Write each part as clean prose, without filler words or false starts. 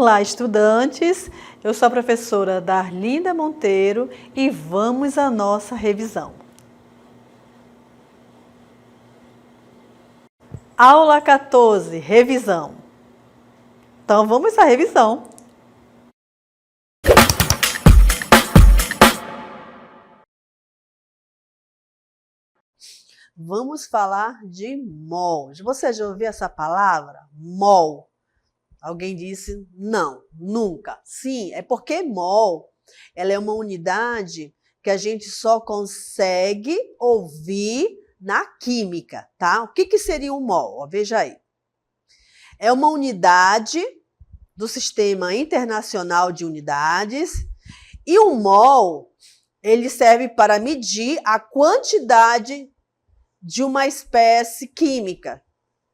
Olá, estudantes! Eu sou a professora Darlinda Monteiro e vamos à nossa revisão. Aula 14, revisão. Então, vamos à revisão. Vamos falar de mols. Você já ouviu essa palavra? Mol. Alguém disse não, nunca. Sim, é porque mol, ela é uma unidade que a gente só consegue ouvir na química, tá? O que seria um mol? Ó, veja aí. É uma unidade do Sistema Internacional de Unidades e o mol, ele serve para medir a quantidade de uma espécie química.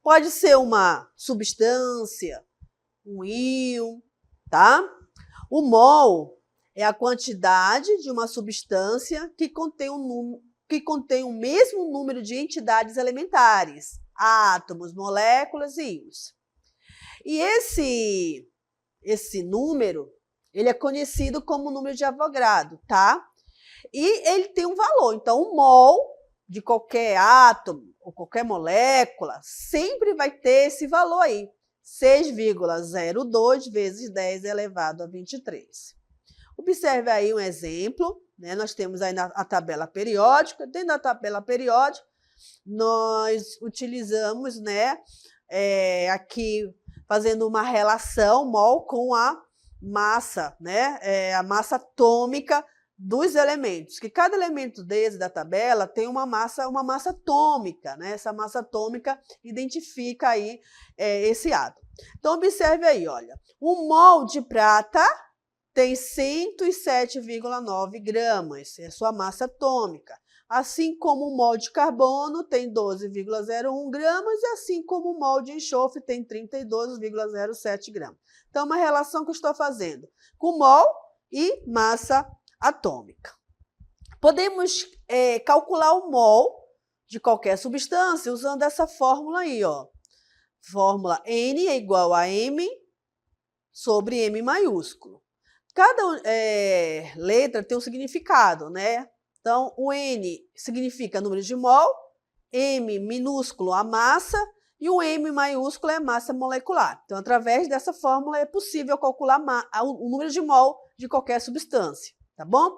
Pode ser uma substância, um íon, tá? O mol é a quantidade de uma substância que contém o mesmo número de entidades elementares, átomos, moléculas e íons. E esse número, ele é conhecido como número de Avogadro, tá? E ele tem um valor. Então, o mol de qualquer átomo ou qualquer molécula sempre vai ter esse valor aí. 6,02 vezes 10 elevado a 23. Observe aí um exemplo, né? Nós temos aí a tabela periódica. Dentro da tabela periódica, nós utilizamos, né, aqui fazendo uma relação mol com a massa, né, a massa atômica dos elementos, que cada elemento desse da tabela tem uma massa atômica, né? Essa massa atômica identifica aí esse átomo. Então, observe aí, olha, um mol de prata tem 107,9 gramas, é a sua massa atômica. Assim como o mol de carbono tem 12,01 gramas e assim como o mol de enxofre tem 32,07 gramas. Então, uma relação que eu estou fazendo com mol e massa atômica. Podemos calcular o mol de qualquer substância usando essa fórmula aí, ó. Fórmula N é igual a M sobre M maiúsculo. Cada letra tem um significado, né? Então, o N significa número de mol, M minúsculo a massa e o M maiúsculo é a massa molecular. Então, através dessa fórmula é possível calcular o número de mol de qualquer substância. Tá bom?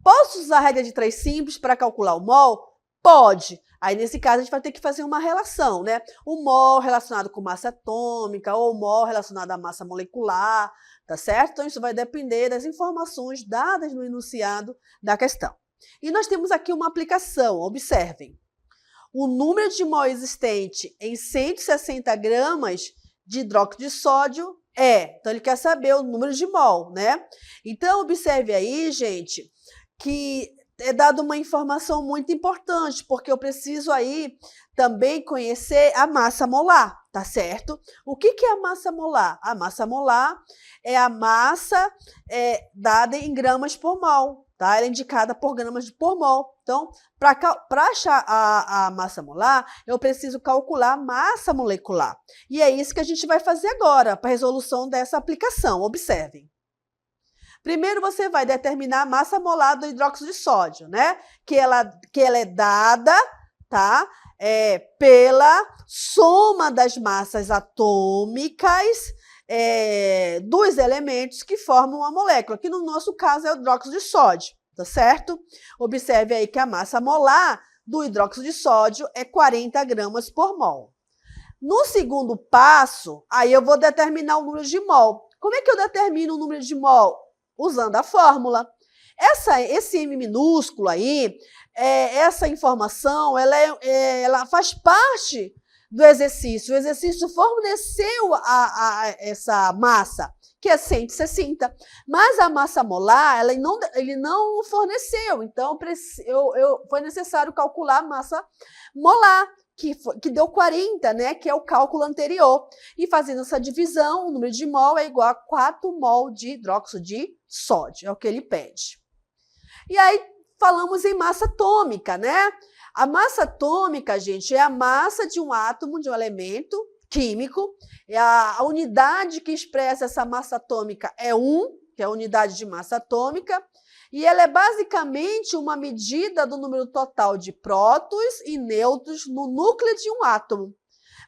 Posso usar a regra de 3 simples para calcular o mol? Pode. Aí, nesse caso, a gente vai ter que fazer uma relação, né? O mol relacionado com massa atômica ou o mol relacionado à massa molecular, tá certo? Então, isso vai depender das informações dadas no enunciado da questão. E nós temos aqui uma aplicação, observem. O número de mol existente em 160 gramas de hidróxido de sódio então ele quer saber o número de mol, né? Então, observe aí, gente, que é dada uma informação muito importante, porque eu preciso aí também conhecer a massa molar, tá certo? O que é a massa molar? A massa molar é a massa dada em gramas por mol, tá? Ela é indicada por gramas por mol. Então, para achar a massa molar, eu preciso calcular a massa molecular. E é isso que a gente vai fazer agora, para a resolução dessa aplicação. Observem. Primeiro, você vai determinar a massa molar do hidróxido de sódio, né? Que ela é dada, tá? Pela soma das massas atômicas dos elementos que formam a molécula, que no nosso caso é o hidróxido de sódio. Tá certo? Observe aí que a massa molar do hidróxido de sódio é 40 gramas por mol. No segundo passo, aí eu vou determinar o número de mol. Como é que eu determino o número de mol? Usando a fórmula. Esse M minúsculo aí, essa informação, ela faz parte do exercício. O exercício forneceu essa massa, que é 160, mas a massa molar, ele não forneceu, então foi necessário calcular a massa molar, que deu 40, né, que é o cálculo anterior, e fazendo essa divisão, o número de mol é igual a 4 mol de hidróxido de sódio, é o que ele pede. E aí, falamos em massa atômica, né? A massa atômica, gente, é a massa de um átomo, de um elemento, químico. A unidade que expressa essa massa atômica é 1, que é a unidade de massa atômica, e ela é basicamente uma medida do número total de prótons e nêutrons no núcleo de um átomo.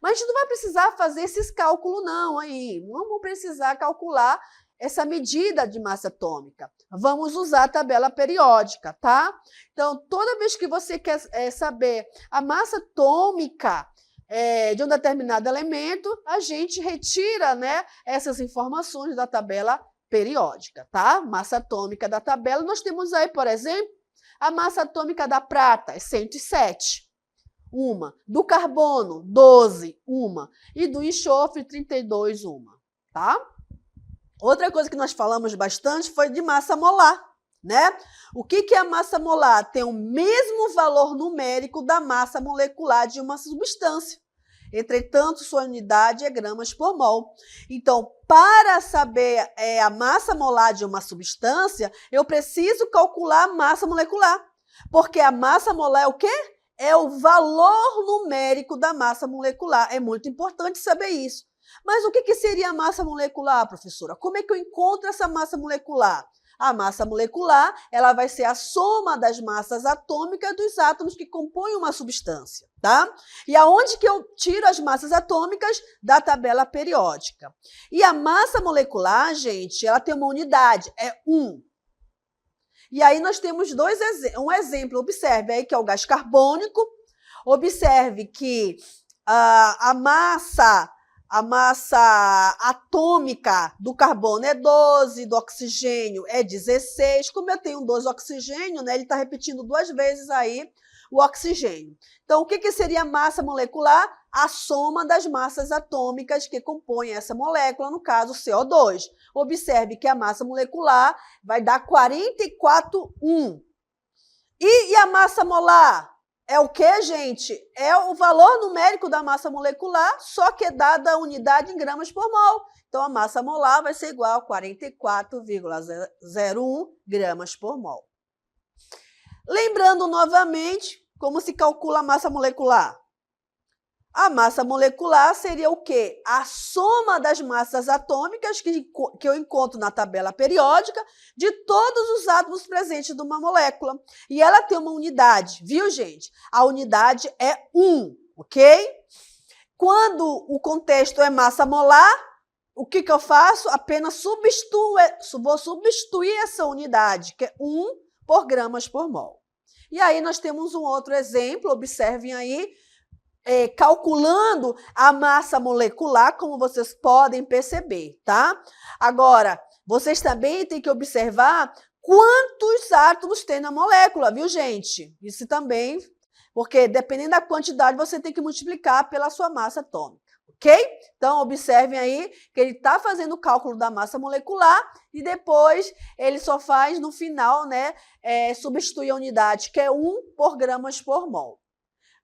Mas a gente não vai precisar fazer esses cálculos não aí, não vamos precisar calcular essa medida de massa atômica. Vamos usar a tabela periódica, tá? Então, toda vez que você quer saber a massa atômica de um determinado elemento, a gente retira, né, essas informações da tabela periódica, tá? Massa atômica da tabela, nós temos aí, por exemplo, a massa atômica da prata é 107, uma. Do carbono, 12, uma. E do enxofre, 32, uma, tá? Outra coisa que nós falamos bastante foi de massa molar, né? O que é a massa molar? Tem o mesmo valor numérico da massa molecular de uma substância. Entretanto, sua unidade é gramas por mol. Então, para saber a massa molar de uma substância, eu preciso calcular a massa molecular. Porque a massa molar é o quê? É o valor numérico da massa molecular. É muito importante saber isso. Mas o que seria a massa molecular, professora? Como é que eu encontro essa massa molecular? A massa molecular, ela vai ser a soma das massas atômicas dos átomos que compõem uma substância, tá? E aonde que eu tiro as massas atômicas? Da tabela periódica. E a massa molecular, gente, ela tem uma unidade, é 1. E aí nós temos um exemplo, observe aí que é o gás carbônico. Observe que a massa atômica do carbono é 12, do oxigênio é 16. Como eu tenho 12 oxigênio, né, ele está repetindo 2 vezes aí o oxigênio. Então, o que seria a massa molecular? A soma das massas atômicas que compõem essa molécula, no caso, CO2. Observe que a massa molecular vai dar 44,1. E a massa molar? É o que, gente? É o valor numérico da massa molecular, só que é dada a unidade em gramas por mol. Então, a massa molar vai ser igual a 44,01 gramas por mol. Lembrando novamente como se calcula a massa molecular. A massa molecular seria o quê? A soma das massas atômicas que eu encontro na tabela periódica de todos os átomos presentes numa molécula. E ela tem uma unidade, viu, gente? A unidade é 1, ok? Quando o contexto é massa molar, o que eu faço? Apenas vou substituir essa unidade, que é 1 por gramas por mol. E aí nós temos um outro exemplo, observem aí, calculando a massa molecular, como vocês podem perceber, tá? Agora, vocês também têm que observar quantos átomos tem na molécula, viu, gente? Isso também, porque dependendo da quantidade, você tem que multiplicar pela sua massa atômica, ok? Então, observem aí que ele está fazendo o cálculo da massa molecular e depois ele só faz, no final, né, substituir a unidade, que é 1 por gramas por mol.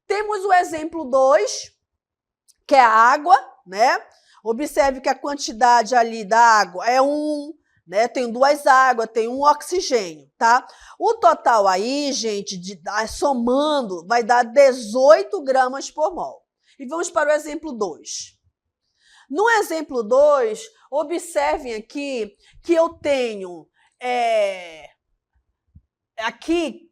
Temos o exemplo 2, que é a água, né? Observe que a quantidade ali da água é 1, né? Tem 2 águas, tem 1 oxigênio, tá? O total aí, gente, somando, vai dar 18 gramas por mol. E vamos para o exemplo 2. No exemplo 2, observem aqui que eu tenho aqui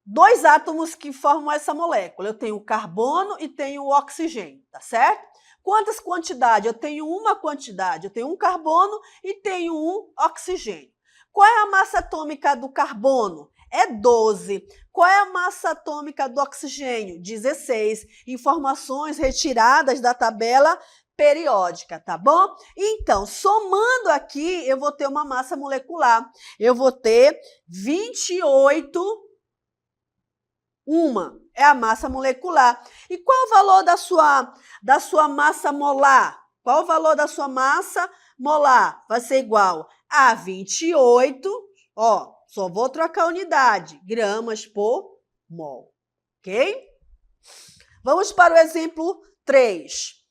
2 átomos que formam essa molécula. Eu tenho o carbono e tenho o oxigênio, tá certo? Quantas quantidades? Eu tenho uma quantidade. Eu tenho um carbono e tenho um oxigênio. Qual é a massa atômica do carbono? É 12. Qual é a massa atômica do oxigênio? 16. Informações retiradas da tabela periódica, tá bom? Então, somando aqui, eu vou ter uma massa molecular. Eu vou ter 28. Uma é a massa molecular. E qual o valor da sua massa molar? Qual o valor da sua massa molar? Vai ser igual a 28, só vou trocar a unidade, gramas por mol, ok? Vamos para o exemplo 3.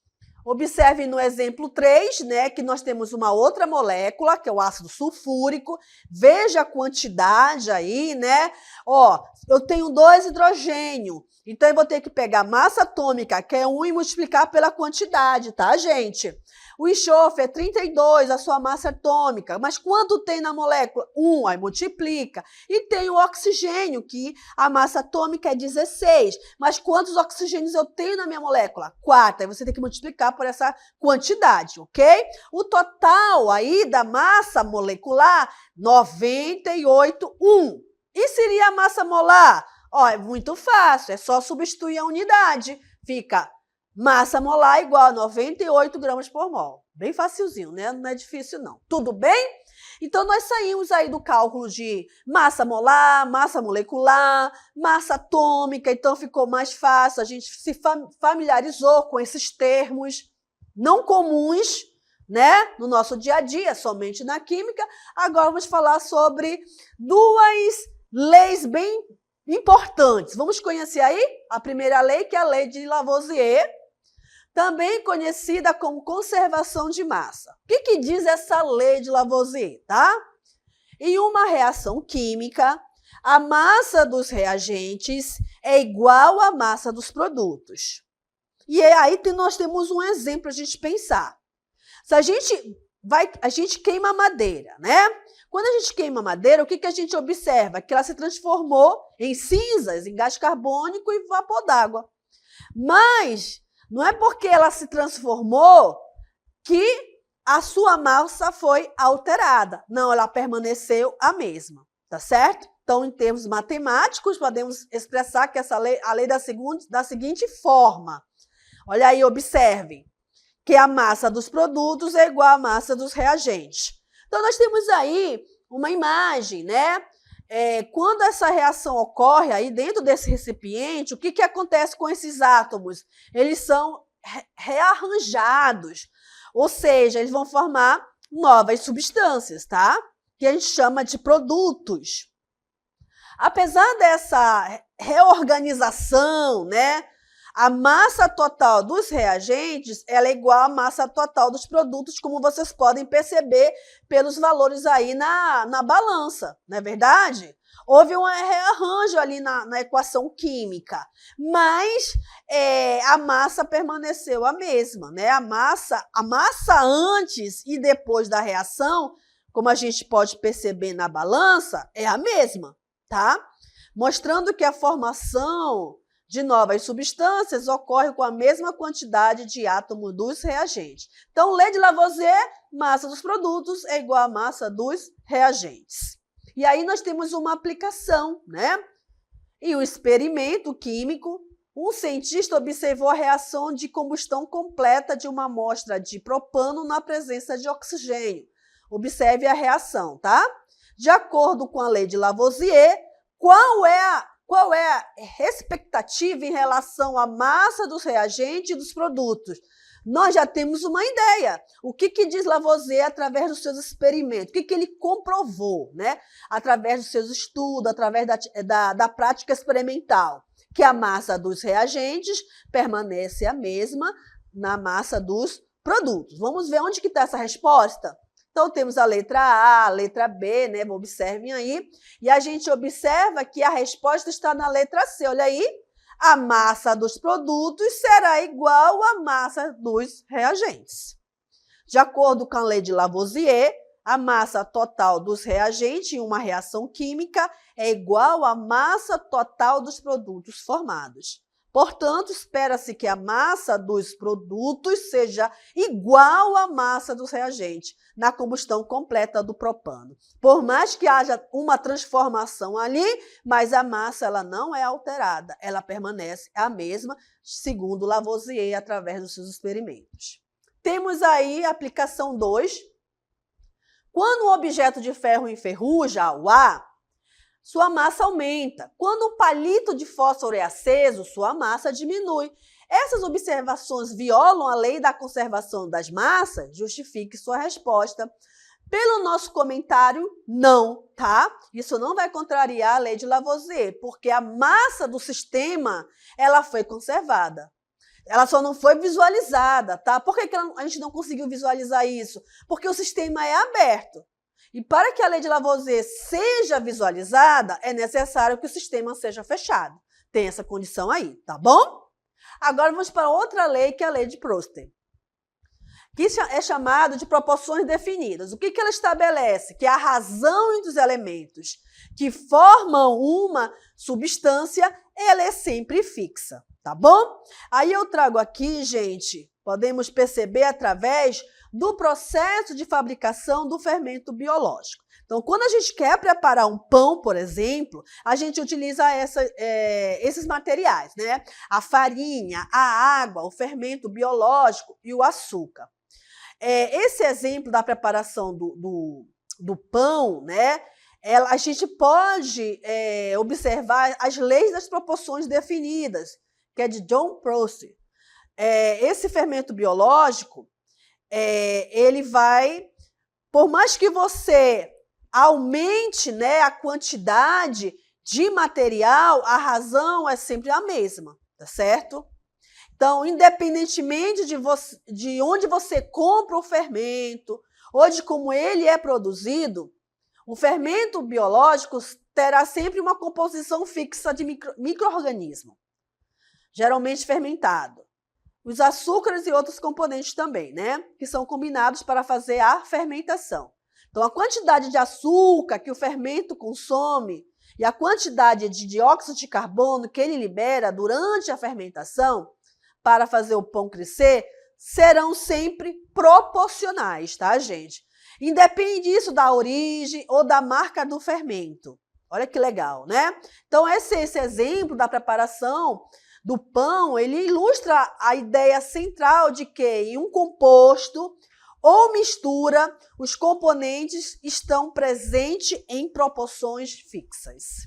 Observe no exemplo 3, né, que nós temos uma outra molécula, que é o ácido sulfúrico. Veja a quantidade aí, né? Ó, eu tenho 2 hidrogênios, então eu vou ter que pegar a massa atômica, que é 1, e multiplicar pela quantidade, tá, gente? O enxofre é 32, a sua massa atômica, mas quanto tem na molécula? 1, aí multiplica. E tem o oxigênio, que a massa atômica é 16, mas quantos oxigênios eu tenho na minha molécula? 4, aí você tem que multiplicar por essa quantidade, ok? O total aí da massa molecular, 98,1. E seria a massa molar? Ó, é muito fácil, é só substituir a unidade. Fica massa molar igual a 98 gramas por mol. Bem facilzinho, né? Não é difícil, não. Tudo bem? Então, nós saímos aí do cálculo de massa molar, massa molecular, massa atômica. Então, ficou mais fácil. A gente se familiarizou com esses termos não comuns, né? No nosso dia a dia, somente na química. Agora, vamos falar sobre 2 leis bem importantes. Vamos conhecer aí a primeira lei, que é a lei de Lavoisier, também conhecida como conservação de massa. O que diz essa lei de Lavoisier, tá? Em uma reação química, a massa dos reagentes é igual à massa dos produtos. E aí nós temos um exemplo para a gente pensar. Se a gente queima madeira, né? Quando a gente queima madeira, o que a gente observa? Que ela se transformou em cinzas, em gás carbônico e vapor d'água. Mas não é porque ela se transformou que a sua massa foi alterada. Não, ela permaneceu a mesma, tá certo? Então, em termos matemáticos, podemos expressar que essa lei, a lei da seguinte forma. Olha aí, observe que a massa dos produtos é igual à massa dos reagentes. Então, nós temos aí uma imagem, né? Quando essa reação ocorre aí dentro desse recipiente, o que acontece com esses átomos? Eles são rearranjados, ou seja, eles vão formar novas substâncias, tá? Que a gente chama de produtos. Apesar dessa reorganização, né? A massa total dos reagentes ela é igual à massa total dos produtos, como vocês podem perceber pelos valores aí na balança, não é verdade? Houve um rearranjo ali na equação química, mas a massa permaneceu a mesma, né? A massa antes e depois da reação, como a gente pode perceber na balança, é a mesma, tá? Mostrando que a formação de novas substâncias ocorre com a mesma quantidade de átomos dos reagentes. Então, lei de Lavoisier, massa dos produtos é igual à massa dos reagentes. E aí nós temos uma aplicação, né? Em um experimento químico, um cientista observou a reação de combustão completa de uma amostra de propano na presença de oxigênio. Observe a reação, tá? De acordo com a lei de Lavoisier, qual é a expectativa em relação à massa dos reagentes e dos produtos? Nós já temos uma ideia. O que diz Lavoisier através dos seus experimentos? O que ele comprovou, né? Através dos seus estudos, através da prática experimental? Que a massa dos reagentes permanece a mesma na massa dos produtos. Vamos ver onde que está essa resposta? Então, temos a letra A, a letra B, né? Observem aí. E a gente observa que a resposta está na letra C. Olha aí. A massa dos produtos será igual à massa dos reagentes. De acordo com a lei de Lavoisier, a massa total dos reagentes em uma reação química é igual à massa total dos produtos formados. Portanto, espera-se que a massa dos produtos seja igual à massa dos reagentes na combustão completa do propano. Por mais que haja uma transformação ali, mas a massa ela não é alterada, ela permanece a mesma, segundo Lavoisier, através dos seus experimentos. Temos aí a aplicação 2. Quando um objeto de ferro enferruja ao ar, sua massa aumenta. Quando um palito de fósforo é aceso, sua massa diminui. Essas observações violam a lei da conservação das massas? Justifique sua resposta. Pelo nosso comentário, não, tá? Isso não vai contrariar a lei de Lavoisier, porque a massa do sistema ela foi conservada. Ela só não foi visualizada, tá? Por que a gente não conseguiu visualizar isso? Porque o sistema é aberto. E para que a lei de Lavoisier seja visualizada, é necessário que o sistema seja fechado. Tem essa condição aí, tá bom? Agora vamos para outra lei, que é a lei de Proust, que é chamada de proporções definidas. O que ela estabelece? Que a razão entre os elementos que formam uma substância, ela é sempre fixa, tá bom? Aí eu trago aqui, gente, podemos perceber através do processo de fabricação do fermento biológico. Então, quando a gente quer preparar um pão, por exemplo, a gente utiliza esses materiais, né? A farinha, a água, o fermento biológico e o açúcar. Esse exemplo da preparação do pão, né? A gente pode observar as leis das proporções definidas, que é de John Proust. Esse fermento biológico, ele vai, por mais que você aumente, né, a quantidade de material, a razão é sempre a mesma, tá certo? Então, independentemente de onde você compra o fermento ou de como ele é produzido, o fermento biológico terá sempre uma composição fixa de micro-organismo, geralmente fermentado. Os açúcares e outros componentes também, né? Que são combinados para fazer a fermentação. Então, a quantidade de açúcar que o fermento consome e a quantidade de dióxido de carbono que ele libera durante a fermentação para fazer o pão crescer serão sempre proporcionais, tá, gente? Independe disso da origem ou da marca do fermento. Olha que legal, né? Então, esse exemplo da preparação do pão, ele ilustra a ideia central de que em um composto ou mistura, os componentes estão presentes em proporções fixas.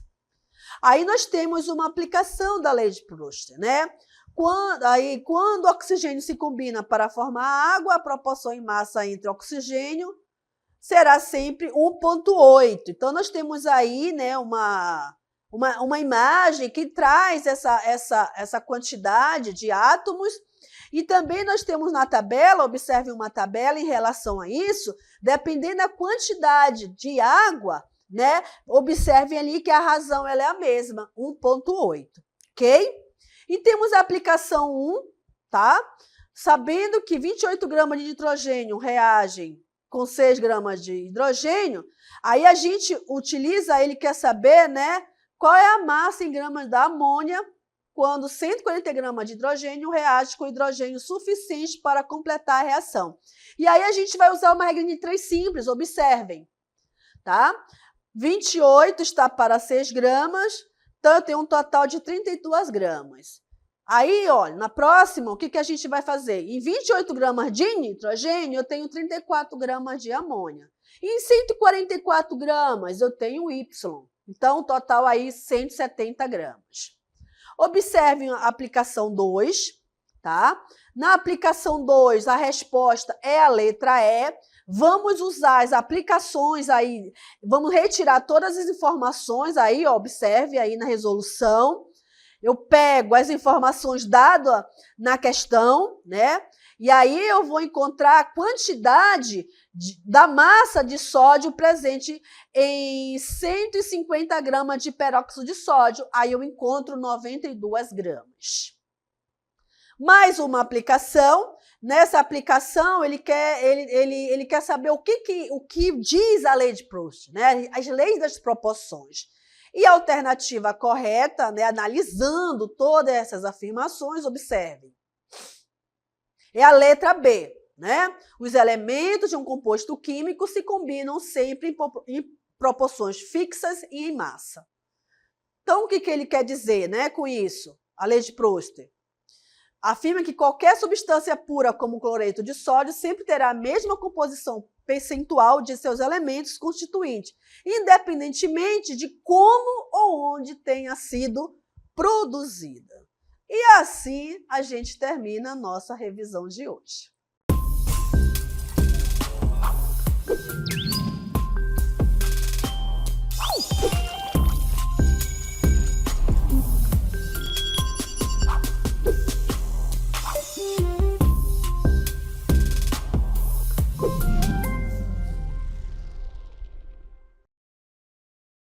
Aí nós temos uma aplicação da lei de Proust, né? Quando o oxigênio se combina para formar água, a proporção em massa entre oxigênio será sempre 1,8. Então, nós temos aí, né, uma imagem que traz essa quantidade de átomos. E também nós temos na tabela, observe uma tabela em relação a isso, dependendo da quantidade de água, né? Observem ali que a razão ela é a mesma, 1,8, ok? E temos a aplicação 1, tá? Sabendo que 28 gramas de nitrogênio reagem com 6 gramas de hidrogênio, aí a gente utiliza, ele quer saber, né? Qual é a massa em gramas da amônia quando 140 gramas de hidrogênio reage com hidrogênio suficiente para completar a reação. E aí a gente vai usar uma regra de 3 simples, observem, tá? 28 está para 6 gramas, então eu tenho um total de 32 gramas. Aí, olha, na próxima, o que a gente vai fazer? Em 28 gramas de nitrogênio, eu tenho 34 gramas de amônia. E em 144 gramas, eu tenho Y. Então, o total aí, 170 gramas. Observem a aplicação 2, tá? Na aplicação 2, a resposta é a letra E. Vamos usar as aplicações aí, vamos retirar todas as informações aí, ó, observe aí na resolução. Eu pego as informações dadas na questão, né? E aí eu vou encontrar a quantidade da massa de sódio presente em 150 gramas de peróxido de sódio. Aí eu encontro 92 gramas. Mais uma aplicação. Nessa aplicação, ele quer saber o que diz a lei de Proust, né? As leis das proporções. E a alternativa correta, né, analisando todas essas afirmações, observe. É a letra B, né? Os elementos de um composto químico se combinam sempre em proporções fixas e em massa. Então, o que ele quer dizer, né, com isso? A lei de Proust afirma que qualquer substância pura, como cloreto de sódio, sempre terá a mesma composição percentual de seus elementos constituintes, independentemente de como ou onde tenha sido produzida. E assim a gente termina a nossa revisão de hoje.